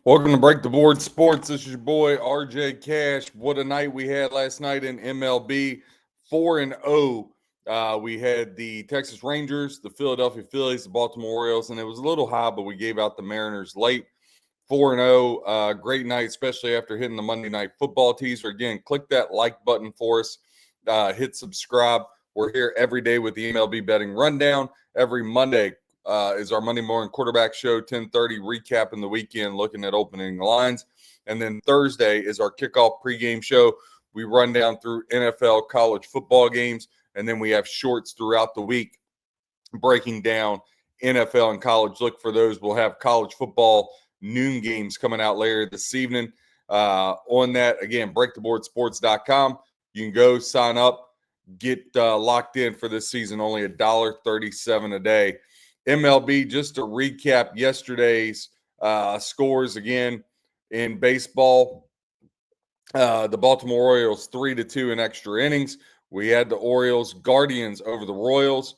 Welcome to Break the Board Sports. This is your boy RJ Cash. What a night we had last night in MLB. 4-0. We had the Texas Rangers, the Philadelphia Phillies, the Baltimore Orioles, and it was a little high, but we gave out the Mariners late. 4-0. Great night, especially after hitting the Monday Night Football teaser. Again, click that like button for us. Hit subscribe. We're here every day with the MLB Betting Rundown. Every Monday is our Monday morning quarterback show, 10:30, recapping the weekend, looking at opening lines. And then Thursday is our kickoff pregame show. We run down through NFL college football games, and then we have shorts throughout the week breaking down NFL and college. Look for those. We'll have college football noon games coming out later this evening. On that, again, breaktheboardsports.com. You can go sign up, get locked in for this season, only $1.37 a day. MLB, just to recap yesterday's scores again in baseball. The Baltimore Orioles 3-2 in extra innings. We had the Orioles Guardians over the Royals.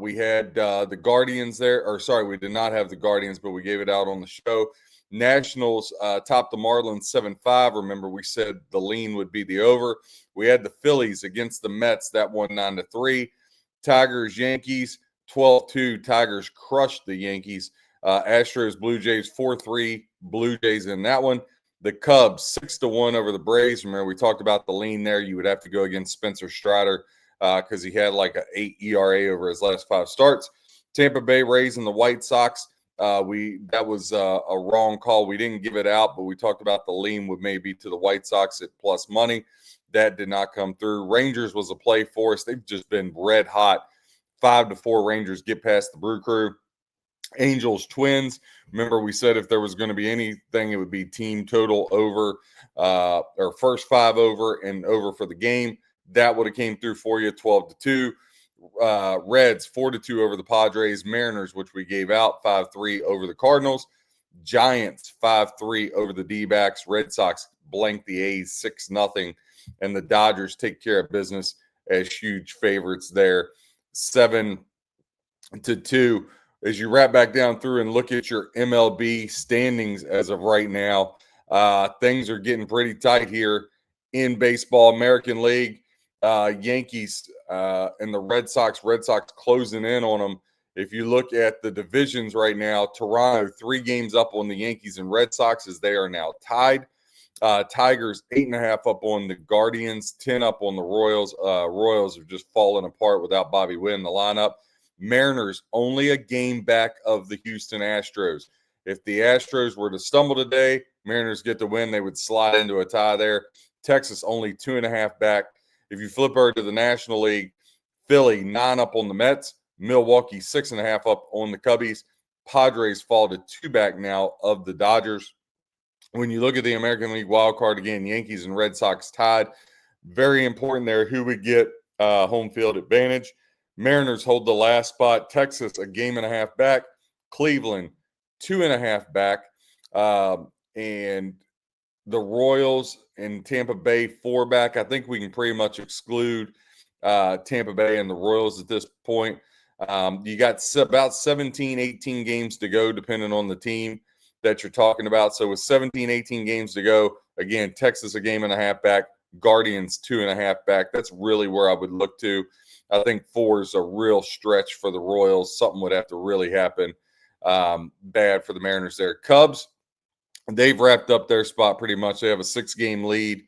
We had the Guardians there, or sorry, we did not have the Guardians, but we gave it out on the show. Nationals topped the Marlins 7-5. Remember, we said the lean would be the over. We had the Phillies against the Mets. That won 9-3. Tigers, Yankees 12-2. Tigers crushed the Yankees. Astros, Blue Jays 4-3. Blue Jays in that one. The Cubs 6-1 over the Braves. Remember, we talked about the lean there. You would have to go against Spencer Strider because he had like an 8 ERA over his last 5 starts. Tampa Bay Rays and the White Sox. That was a wrong call. We didn't give it out, but we talked about the lean would maybe to the White Sox at plus money. That did not come through. Rangers was a play for us. They've just been red hot. 5-4 Rangers get past the Brew Crew. Angels, Twins. Remember, we said if there was going to be anything, it would be team total over or first 5 over and over for the game. That would have came through for you, 12-2. Reds 4-2 over the Padres. Mariners, which we gave out, 5-3 over the Cardinals. Giants 5-3 over the D-backs. Red Sox blank the A's 6-0, and the Dodgers take care of business as huge favorites there, 7-2. As you wrap back down through and look at your MLB standings as of right now, things are getting pretty tight here in baseball. American League, Yankees and the Red Sox closing in on them. If you look at the divisions right now, Toronto 3 games up on the Yankees and Red Sox as they are now tied. Tigers 8.5 up on the Guardians, 10 up on the Royals. Royals are just falling apart without Bobby Witt in the lineup. Mariners only a game back of the Houston Astros. If the Astros were to stumble today, Mariners get the win, they would slide into a tie there. Texas only 2.5 back. If you flip over to the National League, Philly 9 up on the Mets, Milwaukee 6.5 up on the Cubbies. Padres fall to 2 back now of the Dodgers. When you look at the American League wild card, again, Yankees and Red Sox tied. Very important there who would get home field advantage. Mariners hold the last spot. Texas, a 1.5 back. Cleveland, 2.5 back. And the Royals and Tampa Bay 4 back. I think we can pretty much exclude Tampa Bay and the Royals at this point. You got about 17, 18 games to go, depending on the team that you're talking about. So with 17, 18 games to go, again, Texas a 1.5 back. Guardians 2.5 back. That's really where I would look to. I think 4 is a real stretch for the Royals. Something would have to really happen bad for the Mariners there. Cubs, they've wrapped up their spot pretty much. They have a 6-game lead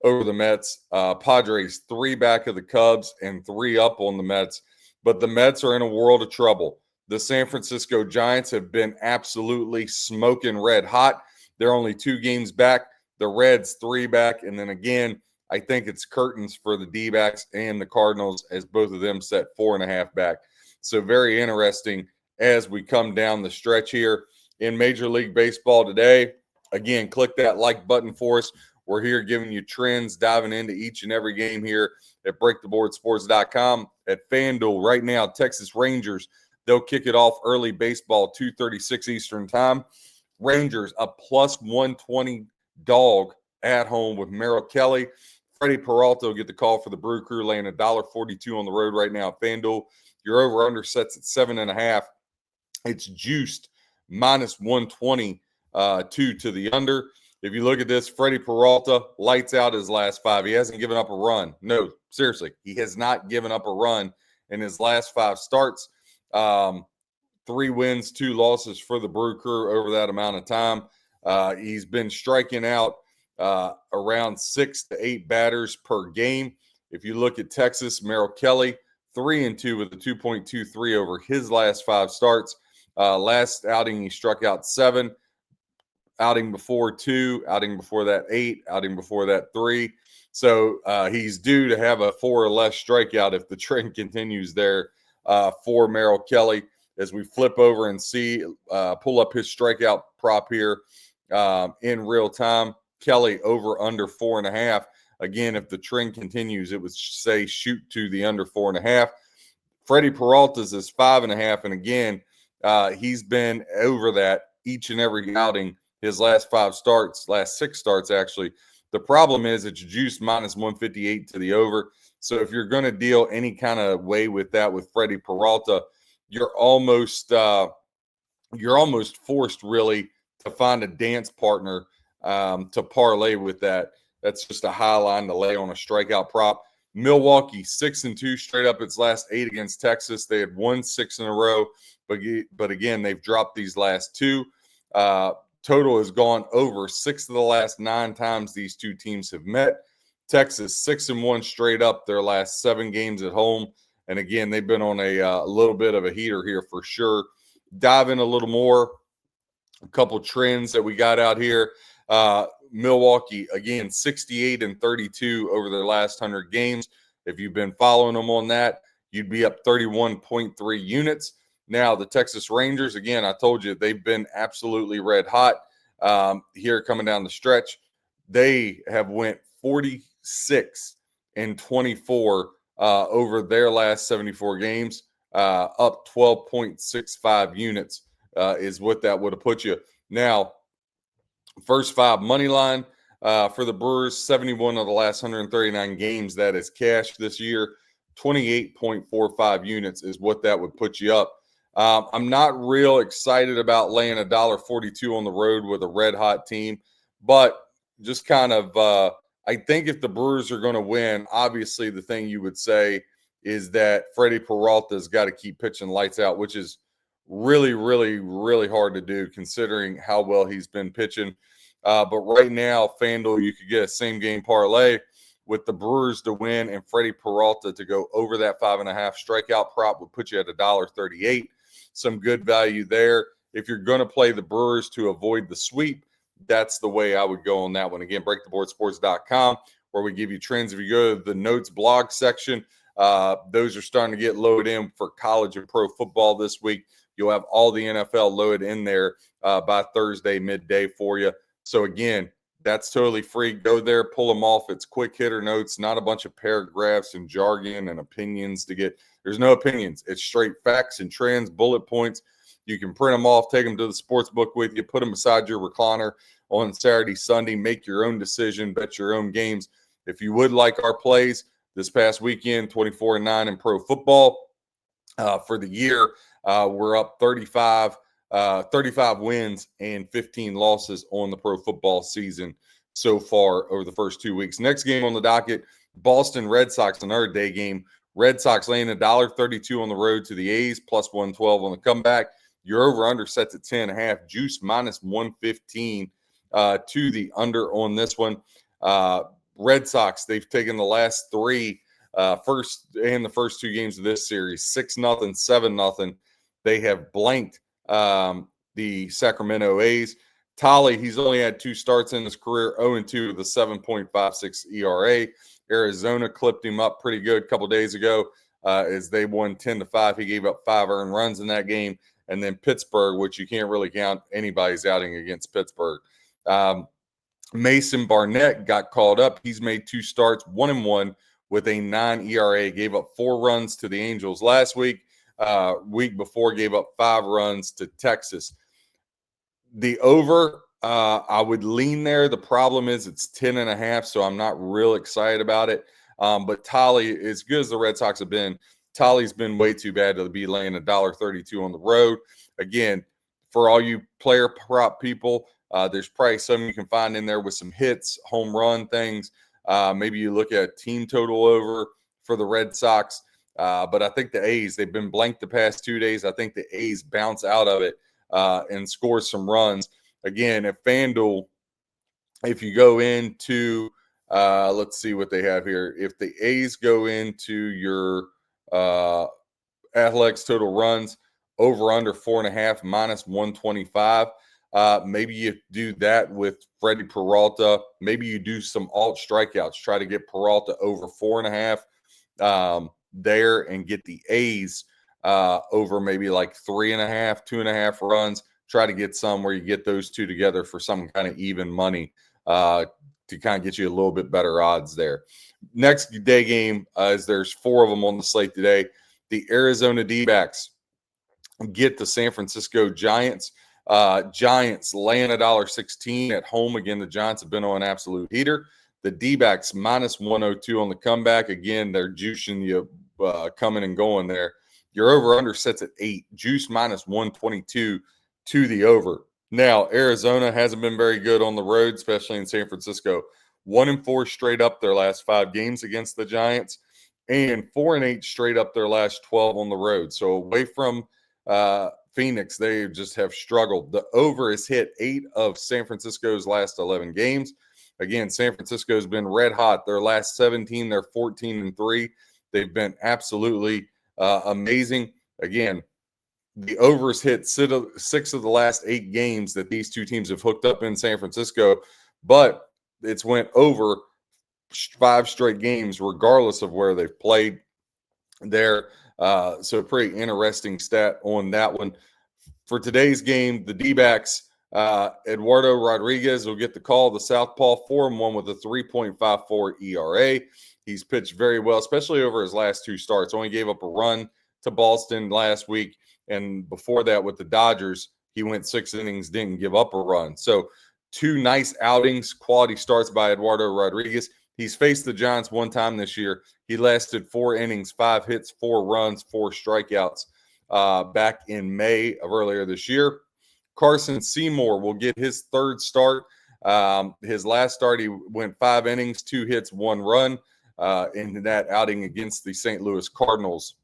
over the Mets. Padres 3 back of the Cubs and 3 up on the Mets. But the Mets are in a world of trouble. The San Francisco Giants have been absolutely smoking red hot. They're only 2 games back. The Reds 3 back. And then again, I think it's curtains for the D-backs and the Cardinals as both of them set 4.5 back. So very interesting as we come down the stretch here in Major League Baseball today. Again, click that like button for us. We're here giving you trends, diving into each and every game here at breaktheboardsports.com. At FanDuel right now, Texas Rangers, they'll kick it off early baseball, 2:36 Eastern time. Rangers, a plus 120 dog at home with Merrill Kelly. Freddie Peralta will get the call for the Brew Crew, laying $1.42 on the road right now at FanDuel. Your over-under sets at 7.5. It's juiced minus 120 2 to the under. If you look at this, Freddie Peralta lights out his last 5. He hasn't given up a run. No, seriously, he has not given up a run in his last 5 starts. 3 wins, 2 losses for the Brew Crew over that amount of time. He's been striking out around 6 to 8 batters per game. If you look at Texas, Merrill Kelly, 3-2 with a 2.23 over his last 5 starts. Last outing, he struck out 7. Outing before 2, outing before that 8, outing before that 3. So he's due to have a 4 or less strikeout if the trend continues there for Merrill Kelly. As we flip over and see, pull up his strikeout prop here in real time. Kelly over under 4.5. Again, if the trend continues, it would say shoot to the under 4.5. Freddie Peralta's is 5.5. And again, he's been over that each and every outing. His last 5 starts, last 6 starts, actually. The problem is it's juiced minus 158 to the over. So if you're going to deal any kind of way with that with Freddie Peralta, you're almost forced really to find a dance partner to parlay with that. That's just a high line to lay on a strikeout prop. Milwaukee 6-2 straight up its last 8 against Texas. They had won 6 in a row, but again they've dropped these last 2. Total has gone over 6 of the last 9 times these two teams have met. Texas 6-1 straight up their last 7 games at home. And again, they've been on a little bit of a heater here for sure. Dive in a little more. A couple trends that we got out here. Milwaukee, again, 68-32 over their last 100 games. If you've been following them on that, you'd be up 31.3 units. Now, the Texas Rangers, again, I told you, they've been absolutely red hot here coming down the stretch. They have went 46-24 over their last 74 games, up 12.65 units is what that would have put you. Now, first 5 money line for the Brewers, 71 of the last 139 games. That is cash this year. 28.45 units is what that would put you up. I'm not real excited about laying $1.42 on the road with a red hot team, but just kind of I think if the Brewers are going to win, obviously the thing you would say is that Freddie Peralta's got to keep pitching lights out, which is really, really, really hard to do considering how well he's been pitching. But right now, FanDuel, you could get a same game parlay with the Brewers to win and Freddie Peralta to go over that 5.5 strikeout prop would put you at $1.38. Some good value there. If you're going to play the Brewers to avoid the sweep, that's the way I would go on that one. Again, breaktheboardsports.com, where we give you trends. If you go to the notes blog section, those are starting to get loaded in for college and pro football this week. You'll have all the NFL loaded in there by Thursday midday for you. So again, that's totally free. Go there, pull them off. It's quick hitter notes, not a bunch of paragraphs and jargon and opinions to get. There's no opinions. It's straight facts and trends, bullet points. You can print them off, take them to the sports book with you, put them beside your recliner on Saturday, Sunday, make your own decision, bet your own games. If you would like our plays this past weekend, 24-9 in pro football for the year, we're up 35 wins and 15 losses on the pro football season so far over the first 2 weeks. Next game on the docket, Boston Red Sox, another day game. Red Sox laying $1.32 on the road to the A's, plus 112 on the comeback. Your over-under sets at 10.5. Juice minus 115 to the under on this one. Red Sox, they've taken the last 3 first 2 games of this series, 6-0, 7-0. They have blanked the Sacramento A's. Tolly, he's only had 2 starts in his career, 0-2 with a 7.56 ERA. Arizona clipped him up pretty good a couple days ago as they won 10-5. He gave up 5 earned runs in that game. And then Pittsburgh, which you can't really count anybody's outing against Pittsburgh. Mason Barnett got called up. He's made 2 starts, 1-1 with a 9 ERA. Gave up 4 runs to the Angels last week. Week before gave up 5 runs to Texas. The over, I would lean there. The problem is it's 10.5, so I'm not real excited about it. But Tolly, as good as the Red Sox have been, Tolly's been way too bad to be laying $1.32 on the road. Again, for all you player prop people. There's probably some you can find in there with some hits, home run things. Maybe you look at team total over for the Red Sox. But I think the A's, they've been blanked the past 2 days. I think the A's bounce out of it and score some runs. Again, at FanDuel, if you go into, let's see what they have here. If the A's go into your Athletics total runs, over under 4.5 minus 125. Maybe you do that with Freddie Peralta. Maybe you do some alt strikeouts. Try to get Peralta over 4.5 there and get the A's over maybe like 3.5, 2.5 runs. Try to get some where you get those two together for some kind of even money to kind of get you a little bit better odds there. Next day game is there's 4 of them on the slate today. The Arizona D-backs get the San Francisco Giants. Giants laying $1.16 at home. Again, the Giants have been on an absolute heater. The D-backs minus 102 on the comeback. Again, they're juicing you coming and going there. Your over-under sets at 8. Juice minus 122 to the over. Now, Arizona hasn't been very good on the road, especially in San Francisco. 1-4 straight up their last 5 games against the Giants, and 4-8 straight up their last 12 on the road. So away from Phoenix, they just have struggled. The over has hit 8 of San Francisco's last 11 games. Again, San Francisco's been red hot. Their last 17, they're 14-3. They've been absolutely amazing. Again, the overs hit 6 of the last 8 games that these two teams have hooked up in San Francisco, but it's went over 5 straight games, regardless of where they've played there. So pretty interesting stat on that one. For today's game, the D-backs, Eduardo Rodriguez will get the call. The southpaw 4-1 with a 3.54 ERA. He's pitched very well, especially over his last 2 starts. Only gave up a run to Boston last week. And before that with the Dodgers, he went 6 innings, didn't give up a run. So 2 nice outings, quality starts by Eduardo Rodriguez. He's faced the Giants 1 time this year. He lasted 4 innings, 5 hits, 4 runs, 4 strikeouts back in May of earlier this year. Carson Seymour will get his 3rd start. His last start, he went 5 innings, 2 hits, 1 run in that outing against the St. Louis Cardinals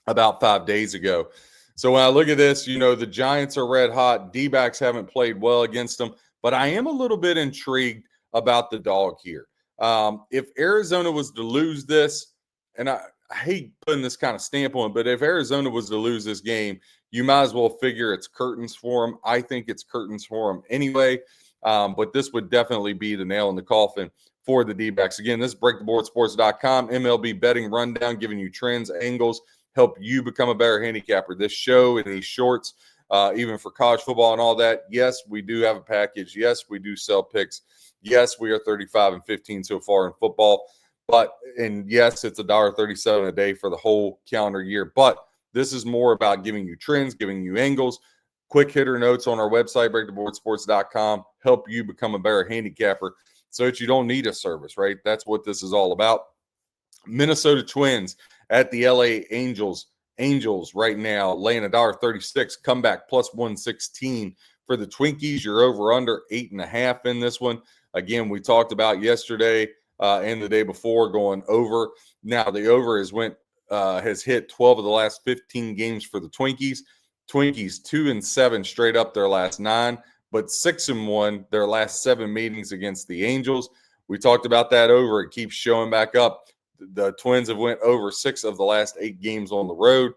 about 5 days ago. So when I look at this, the Giants are red hot. D-backs haven't played well against them, but I am a little bit intrigued about the dog here. If Arizona was to lose this, and I hate putting this kind of stamp on it, but if Arizona was to lose this game, you might as well figure it's curtains for them. I think it's curtains for them anyway, but this would definitely be the nail in the coffin for the D-backs. Again, this is breaktheboardsports.com, MLB Betting Rundown, giving you trends, angles, help you become a better handicapper. This show and these shorts, even for college football and all that, yes, we do have a package. Yes, we do sell picks. Yes, we are 35-15 so far in football. And yes, it's $1.37 a day for the whole calendar year. But this is more about giving you trends, giving you angles, quick hitter notes on our website, breaktheboardsports.com, help you become a better handicapper so that you don't need a service, right? That's what this is all about. Minnesota Twins at the LA Angels. Angels right now laying $1.36, comeback plus 116 for the Twinkies. You're over under 8.5 in this one. Again, we talked about yesterday and the day before going over. Now the over has hit 12 of the last 15 games for the Twinkies. Twinkies 2-7 straight up their last 9, but 6-1 their last 7 meetings against the Angels. We talked about that over. It keeps showing back up. The Twins have went over 6 of the last 8 games on the road.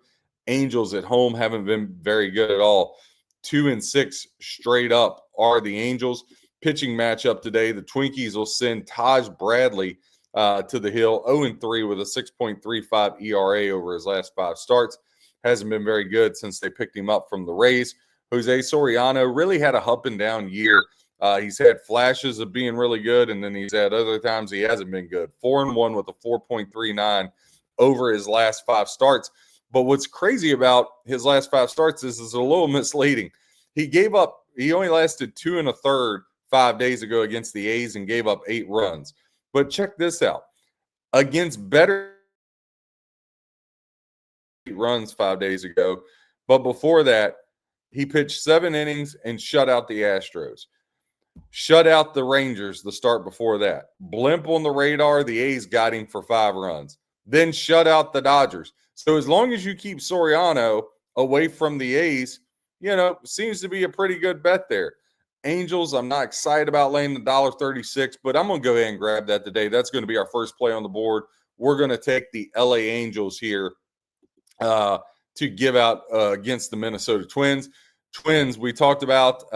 Angels at home haven't been very good at all. 2-6 straight up are the Angels. Pitching matchup today, the Twinkies will send Taj Bradley to the hill, 0-3 with a 6.35 ERA over his last 5 starts. Hasn't been very good since they picked him up from the Rays. Jose Soriano really had a up and down year. He's had flashes of being really good, and then he's had other times he hasn't been good. 4-1 with a 4.39 over his last 5 starts. But what's crazy about his last 5 starts is it's a little misleading. He only lasted 2 1/3 5 days ago against the A's and gave up 8 runs. But check this out. Against better runs 5 days ago. But before that, He pitched 7 innings and shut out the Astros. Shut out the Rangers the start before that. Blimp on the radar, the A's got him for 5 runs. Then shut out the Dodgers. So as long as you keep Soriano away from the A's, seems to be a pretty good bet there. Angels, I'm not excited about laying the $1.36, but I'm going to go ahead and grab that today. That's going to be our first play on the board. We're going to take the LA Angels here to give out against the Minnesota Twins. Twins, we talked about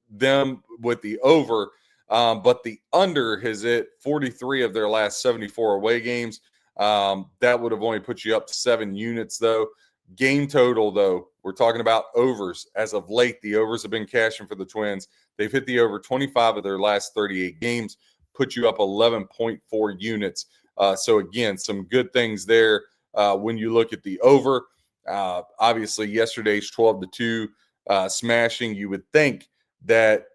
them with the over, but the under has hit 43 of their last 74 away games. That would have only put you up to 7 units, though. Game total, though, we're talking about overs. As of late, the overs have been cashing for the Twins. They've hit the over 25 of their last 38 games, put you up 11.4 units. So, again, some good things there when you look at the over. Obviously, yesterday's 12-2 smashing, you would think that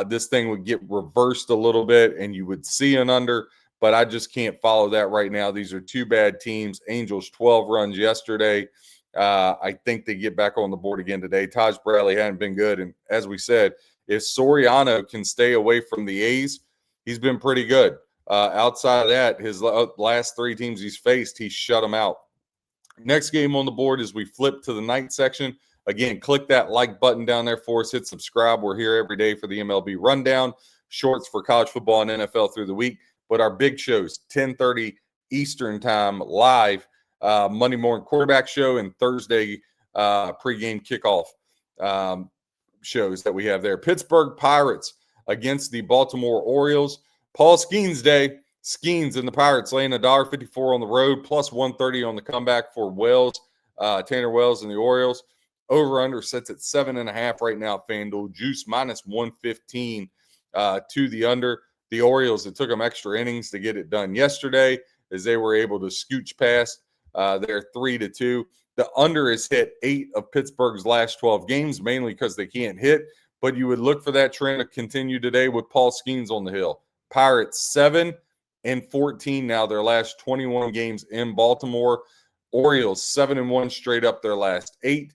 this thing would get reversed a little bit and you would see an under, but I just can't follow that right now. These are 2 bad teams. Angels 12 runs yesterday. I think they get back on the board again today. Taj Bradley hadn't been good, and as we said, if Soriano can stay away from the A's, he's been pretty good. Outside of that, his last 3 teams he's faced, he's shut them out. Next game on the board is we flip to the night section. Again, click that like button down there for us. Hit subscribe. We're here every day for the MLB Rundown, shorts for college football and NFL through the week. But our big shows, 10:30 Eastern time live, Monday morning quarterback show and Thursday pregame kickoff shows that we have there. Pittsburgh Pirates against the Baltimore Orioles. Paul Skeens Day. Skeens and the Pirates laying $1.54 on the road, plus 130 on the comeback for Tanner Wells and the Orioles. Over-under sets at 7.5 right now, FanDuel. Juice minus 115 to the under. The Orioles, it took them extra innings to get it done yesterday as they were able to scooch past their 3-2. The under has hit 8 of Pittsburgh's last 12 games, mainly because they can't hit. But you would look for that trend to continue today with Paul Skeens on the hill. Pirates 7-14 now, their last 21 games in Baltimore. Orioles 7-1 straight up their last 8.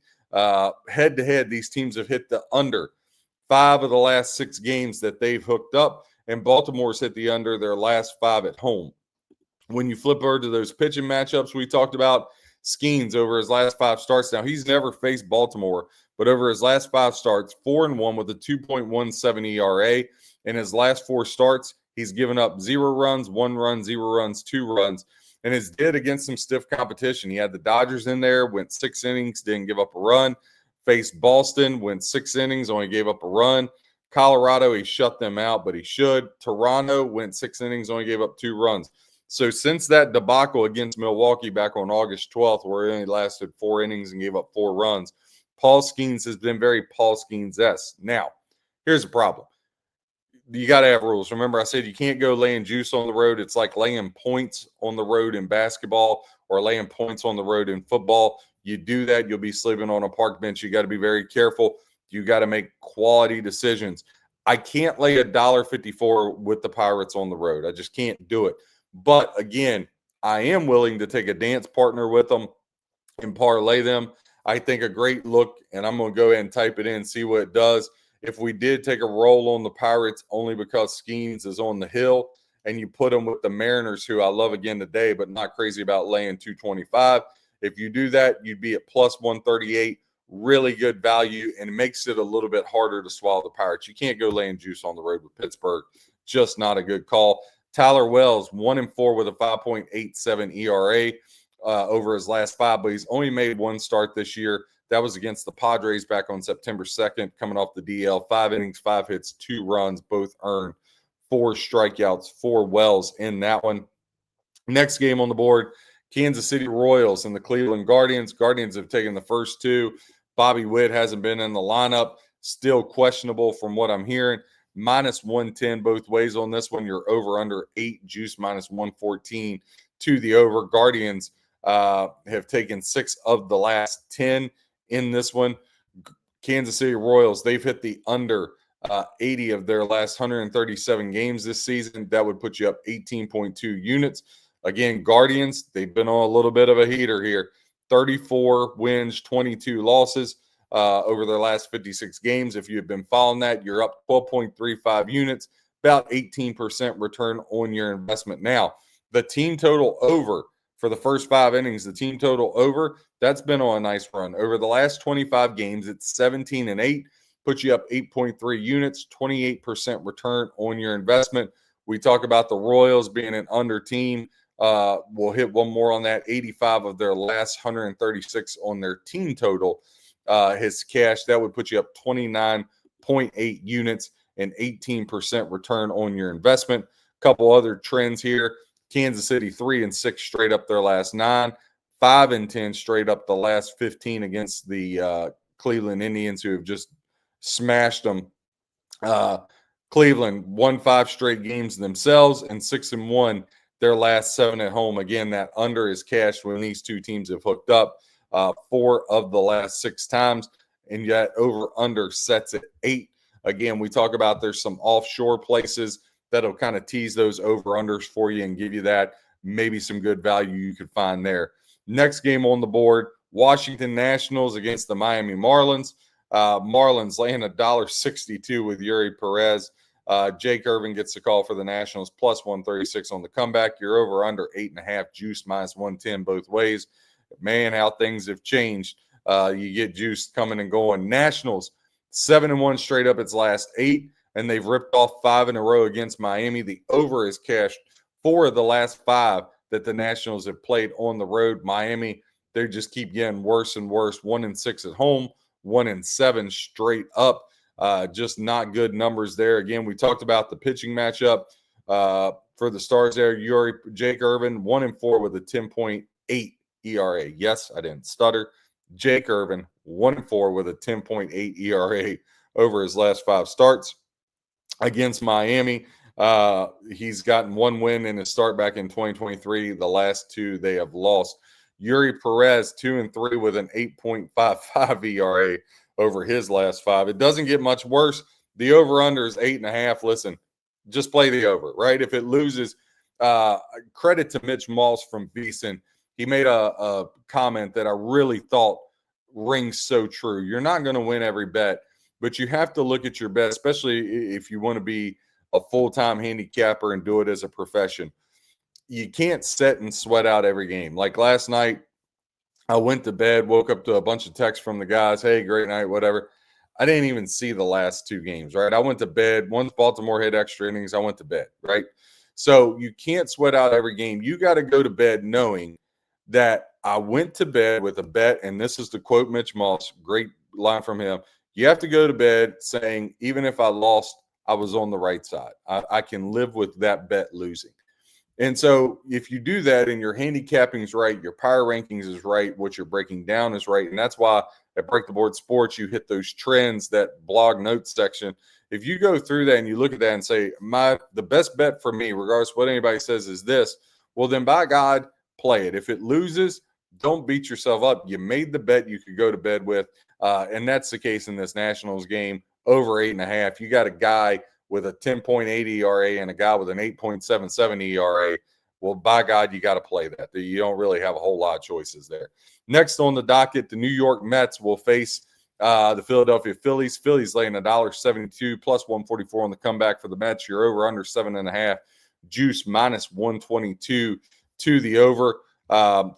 Head-to-head, these teams have hit the under 5 of the last 6 games that they've hooked up, and Baltimore's hit the under their last 5 at home. When you flip over to those pitching matchups we talked about, Skeens over his last 5 starts. Now, he's never faced Baltimore, but over his last 5 starts, 4-1 with a 2.17 ERA. In his last 4 starts, he's given up 0 runs, 1 run, 0 runs, 2 runs. And it's did against some stiff competition. He had the Dodgers in there, went 6 innings, didn't give up a run. Faced Boston, went 6 innings, only gave up a run. Colorado, he shut them out, but he should. Toronto went 6 innings, only gave up 2 runs. So since that debacle against Milwaukee back on August 12th, where he only lasted 4 innings and gave up 4 runs, Paul Skeens has been very Paul Skeens-esque. Now, here's the problem. You got to have rules. Remember, I said you can't go laying juice on the road. It's like laying points on the road in basketball or laying points on the road in football. You do that, you'll be sleeping on a park bench. You got to be very careful. You got to make quality decisions. I can't lay $1.54 with the Pirates on the road. I just can't do it. But again, I am willing to take a dance partner with them and parlay them. I think a great look, and I'm going to go ahead and type it in, see what it does. If we did take a roll on the Pirates only because Skeens is on the hill, and you put them with the Mariners, who I love again today, but not crazy about laying 225. If you do that, you'd be at plus 138. Really good value, and it makes it a little bit harder to swallow the Pirates. You can't go laying juice on the road with Pittsburgh. Just not a good call. Tyler Wells, 1-4 with a 5.87 ERA over his last 5, but he's only made 1 start this year. That was against the Padres back on September 2nd, coming off the DL. 5 innings, 5 hits, 2 runs, both earned. 4 strikeouts for Wells in that one. Next game on the board, Kansas City Royals and the Cleveland Guardians. Guardians have taken the first 2. Bobby Witt hasn't been in the lineup. Still questionable from what I'm hearing. Minus 110 both ways on this one. You're over under 8, juice minus 114 to the over. Guardians have taken 6 of the last 10 in this one. Kansas City Royals, they've hit the under 80 of their last 137 games this season. That would put you up 18.2 units. Again, Guardians, they've been on a little bit of a heater here. 34 wins, 22 losses. over their last 56 games. If you have been following that, you're up 12.35 units, about 18% return on your investment. Now, the team total over for the first 5 innings, the team total over, that's been on a nice run. Over the last 25 games, it's 17-8, puts you up 8.3 units, 28% return on your investment. We talk about the Royals being an under team. We'll hit one more on that. 85 of their last 136 on their team total has cashed. That would put you up 29.8 units and 18% return on your investment. Couple other trends here. Kansas City 3-6 straight up their last 9, 5-10 straight up the last 15 against the Cleveland Indians, who have just smashed them. Cleveland won 5 straight games themselves, and 6-1 their last 7 at home. Again, that under is cashed when these two teams have hooked up 4 of the last 6 times, and yet over under sets at 8. Again, we talk about there's some offshore places that'll kind of tease those over unders for you and give you that maybe some good value you could find there. Next game on the board, Washington Nationals against the Miami Marlins. Marlins laying $1.62 with Yuri Perez. Jake Irvin gets the call for the Nationals, plus 136 on the comeback. You're over under 8.5, juice minus 110 both ways. Man, how things have changed. You get juice coming and going. Nationals 7-1 straight up its last 8, and they've ripped off 5 in a row against Miami. The over is cashed 4 of the last 5 that the Nationals have played on the road. Miami, they just keep getting worse and worse. 1-6 at home, 1-7 straight up. Just not good numbers there. Again, we talked about the pitching matchup for the Stars there. Jake Irvin, 1-4 with a 10.8 ERA. Yes, I didn't stutter. Jake Irvin, 1-4 with a 10.8 ERA over his last 5 starts against Miami. He's gotten 1 win in his start back in 2023. The last 2 they have lost. Yuri Perez, 2-3 with an 8.55 ERA over his last 5. It doesn't get much worse. The over-under is 8.5. Listen, just play the over, right? If it loses, credit to Mitch Moss from VSiN. He made a comment that I really thought rings so true. You're not going to win every bet, but you have to look at your bet, especially if you want to be a full-time handicapper and do it as a profession. You can't sit and sweat out every game. Like last night, I went to bed, woke up to a bunch of texts from the guys. Hey, great night, whatever. I didn't even see the last 2 games, right? I went to bed. Once Baltimore hit extra innings, I went to bed, right? So you can't sweat out every game. You got to go to bed knowing that I went to bed with a bet, and this is to quote Mitch Moss, great line from him. You have to go to bed saying, even if I lost, I was on the right side. I can live with that bet losing. And so if you do that and your handicapping is right, your power rankings is right, what you're breaking down is right. And that's why at Break the Board Sports, you hit those trends, that blog notes section. If you go through that and you look at that and say, the best bet for me, regardless of what anybody says, is this, well, then by God, play it. If it loses, don't beat yourself up. You made the bet you could go to bed with. And that's the case in this Nationals game, over 8.5. You got a guy with a 10.8 ERA and a guy with an 8.77 ERA. Well, by God, you got to play that. You don't really have a whole lot of choices there. Next on the docket, the New York Mets will face the Philadelphia Phillies. Phillies laying $1.72 plus 144 on the comeback for the Mets. You're over under 7.5. Juice minus 122 to the over.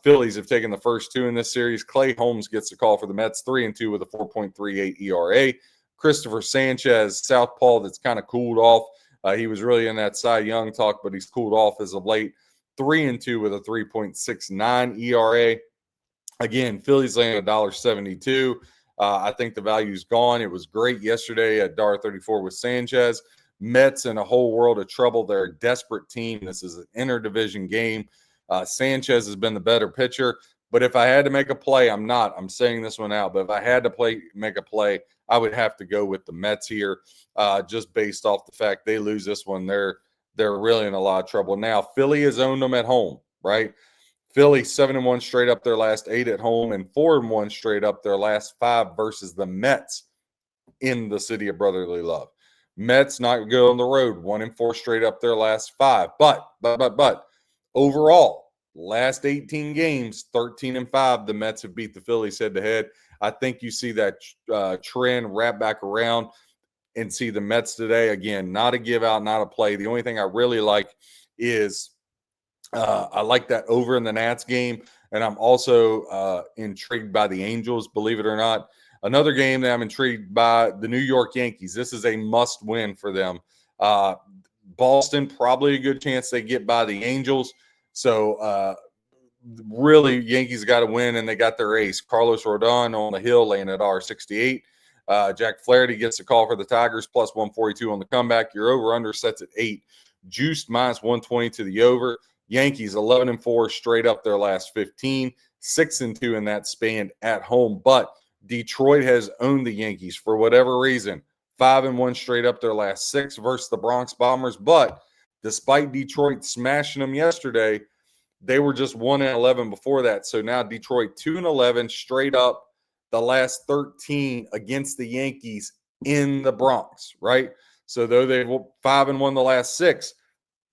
Phillies have taken the first 2 in this series. Clay Holmes gets the call for the Mets, 3-2 with a 4.38 ERA. Christopher Sanchez, southpaw, that's kind of cooled off. He was really in that Cy Young talk, but he's cooled off as of late. 3-2 with a 3.69 ERA. Again, Phillies laying $1.72. I think the value's gone. It was great yesterday at $1.34 with Sanchez. Mets in a whole world of trouble. They're a desperate team. This is an interdivision game. Sanchez has been the better pitcher. But if I had to make a play, I'm not. I'm saying this one out. But if I had to make a play, I would have to go with the Mets here, just based off the fact they lose this one. They're really in a lot of trouble. Now, Philly has owned them at home, right? Philly 7-1 straight up their last 8 at home and 4-1 straight up their last 5 versus the Mets in the city of brotherly love. Mets not good on the road, 1-4 straight up their last 5. But overall, last 18 games, 13-5, the Mets have beat the Phillies head to head. I think you see that trend wrap back around and see the Mets today. Again, not a give out, not a play. The only thing I really like is I like that over in the Nats game. And I'm also intrigued by the Angels, believe it or not. Another game that I'm intrigued by, the New York Yankees. This is a must win for them. Boston, probably a good chance they get by the Angels. So really, Yankees got to win, and they got their ace, Carlos Rodon, on the hill, laying at R68. Jack Flaherty gets the call for the Tigers, plus 142 on the comeback. Your over-under sets at 8. Juiced minus 120 to the over. Yankees 11-4 straight up their last 15, 6-2 in that span at home. But Detroit has owned the Yankees for whatever reason. 5-1 straight up their last 6 versus the Bronx Bombers. But despite Detroit smashing them yesterday, they were just 1-11 before that. So now Detroit 2-11 straight up the last 13 against the Yankees in the Bronx, right? So though they 5-1 the last 6,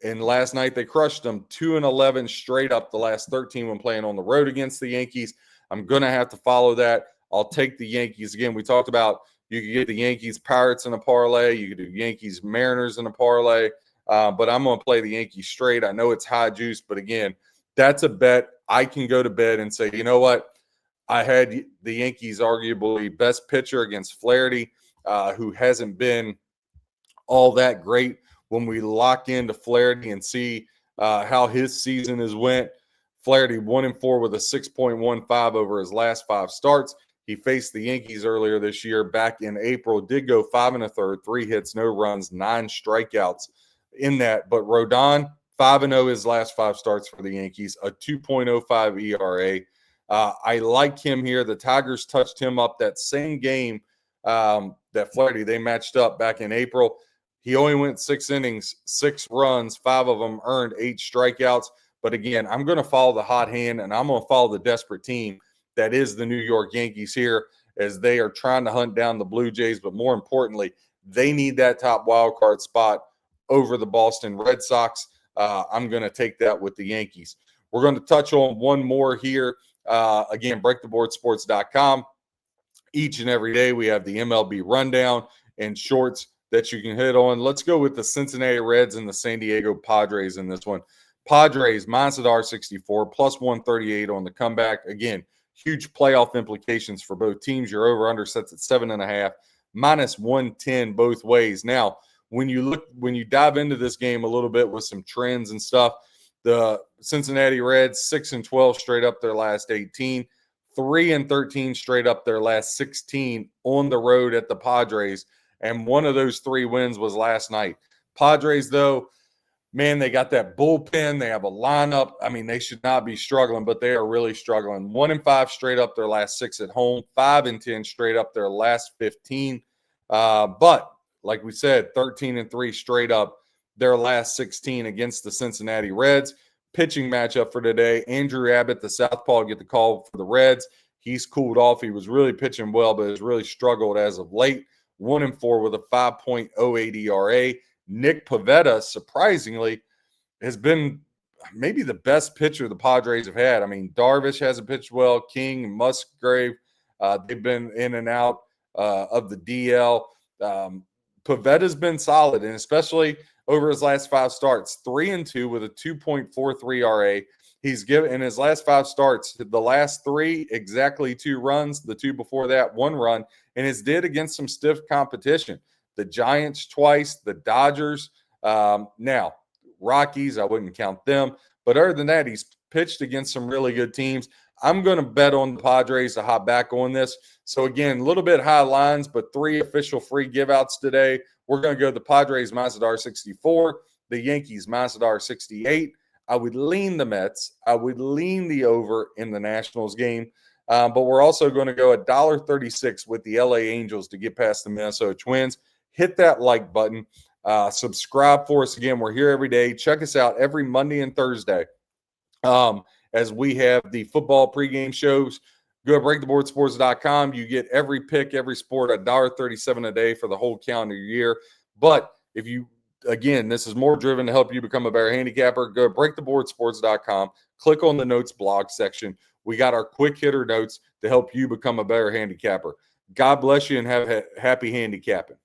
and last night they crushed them 2-11 straight up the last 13 when playing on the road against the Yankees. I'm going to have to follow that. I'll take the Yankees. Again, we talked about you could get the Yankees Pirates in a parlay. You could do Yankees Mariners in a parlay. But I'm going to play the Yankees straight. I know it's high juice, but again, that's a bet I can go to bed and say, you know what? I had the Yankees arguably best pitcher against Flaherty, who hasn't been all that great. When we lock into Flaherty and see how his season has went, Flaherty 1-4 with a 6.15 over his last 5 starts. He faced the Yankees earlier this year back in April, did go 5 1/3, 3 hits, no runs, 9 strikeouts in that. But Rodon, 5-0 his last 5 starts for the Yankees, a 2.05 ERA. I like him here. The Tigers touched him up that same game that Flaherty, they matched up back in April. He only went 6 innings, 6 runs, 5 of them earned, 8 strikeouts. But again, I'm going to follow the hot hand, and I'm going to follow the desperate team that is the New York Yankees here, as they are trying to hunt down the Blue Jays. But more importantly, they need that top wild card spot over the Boston Red Sox. I'm going to take that with the Yankees. We're going to touch on one more here. Again, breaktheboardsports.com. Each and every day we have the MLB Rundown and shorts that you can hit on. Let's go with the Cincinnati Reds and the San Diego Padres in this one. Padres, minus at R64, plus 138 on the comeback. Again, huge playoff implications for both teams. Your over-under sets at 7.5, minus 110 both ways. Now, when you dive into this game a little bit with some trends and stuff, the Cincinnati Reds 6-12 straight up their last 18, 3-13 straight up their last 16 on the road at the Padres, and one of those 3 wins was last night. Padres, though, man, they got that bullpen. They have a lineup. I mean, they should not be struggling, but they are really struggling. 1-5 straight up their last 6 at home, 5-10 straight up their last 15. But like we said, 13-3 straight up their last 16 against the Cincinnati Reds. Pitching matchup for today, Andrew Abbott, the southpaw, get the call for the Reds. He's cooled off. He was really pitching well, but has really struggled as of late. 1-4 with a 5.08 ERA. Nick Pivetta, surprisingly, has been maybe the best pitcher the Padres have had. I mean, Darvish hasn't pitched well. King, Musgrave, they've been in and out of the DL. Pivetta's been solid, and especially over his last 5 starts, 3-2 with a 2.43 RA. He's given in his last 5 starts, the last 3 exactly 2 runs, the 2 before that 1 run, and it's did against some stiff competition. The Giants twice, the Dodgers. Now, Rockies, I wouldn't count them. But other than that, he's pitched against some really good teams. I'm going to bet on the Padres to hop back on this. So, again, a little bit high lines, but 3 official free give-outs today. We're going to go the Padres minus at R64, the Yankees minus at R68. I would lean the Mets. I would lean the over in the Nationals game. But we're also going to go $1.36 with the LA Angels to get past the Minnesota Twins. Hit that like button. Subscribe for us. Again, we're here every day. Check us out every Monday and Thursday as we have the football pregame shows. Go to breaktheboardsports.com. You get every pick, every sport, $1.37 a day for the whole calendar year. But if you, again, this is more driven to help you become a better handicapper, go to breaktheboardsports.com. Click on the notes blog section. We got our quick hitter notes to help you become a better handicapper. God bless you and have happy handicapping.